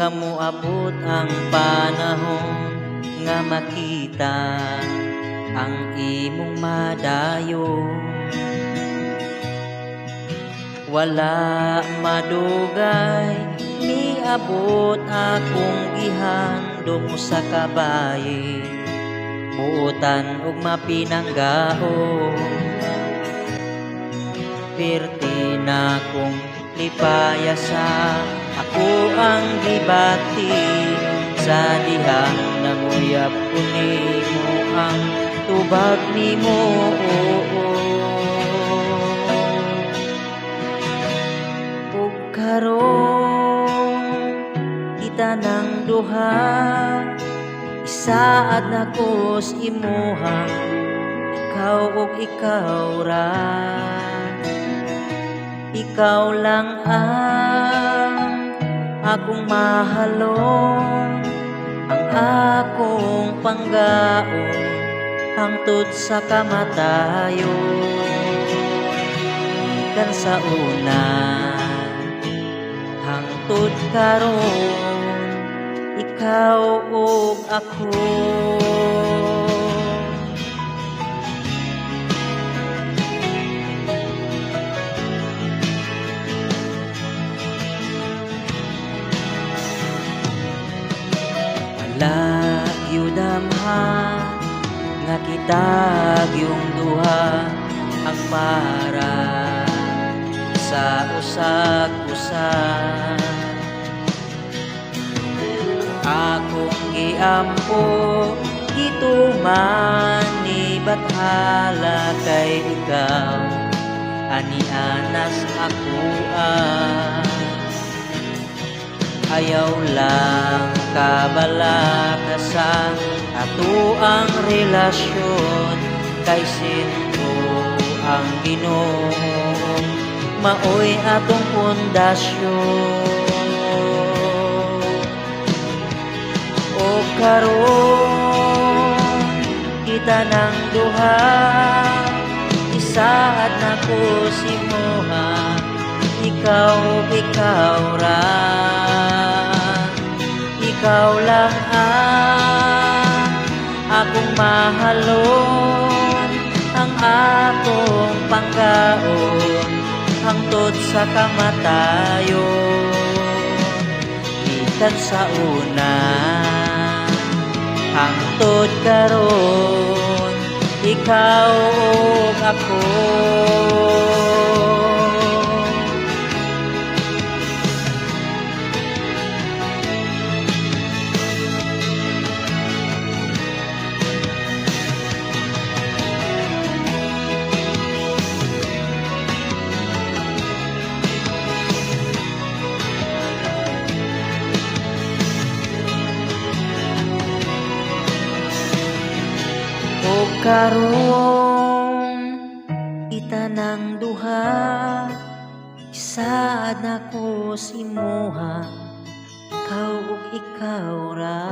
nga moabot ang panahon nga makita ang imong madayon. Wala madugay miabot akong gihandom sa kabaye, buotan ug mapinanggaon. Pirti na kong lipayasa, ako ang gibati sa dihang nanguyab ko nimo ang tubag nimo. Ug karon kita nang duha, isaad na ko sa imuha, ikaw ug ikaw ra. Ikaw lang ang akong mahalon, ang akong panggaon hangtod sa kamatayon. Ikan sa una hangtod karon, ikaw ug ako. Lagyudamha nga kita gyung duha ang para sa usag-usa. Akong giampo gituman ni bathala kay ikaw, ani anas ako ayaw lang kabalakasan ato ang relasyon, kay sinto ang Ginoo maoy atong pundasyon. O karon kita nang duha, isaad na ko si moha, ikaw ra. Ikaw lang ang akong mahalon, ang akong panggaon hangtod sa kamatayon. Ikan sa una hangtod karon, ikaw ug ako. O karon kita nang duha, isaad na ko si moha, ikaw ug ikaw ra.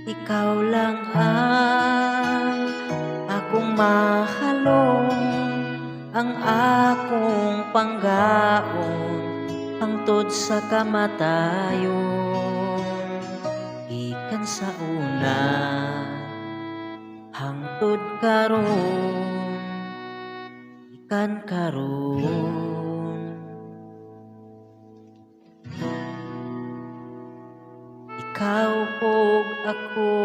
Ikaw lang ang akong mahalon, ang akong panggaon hangtod sa kamatayon. Ikan sa una hangtod karon, ikan karon, ikaw ug ako.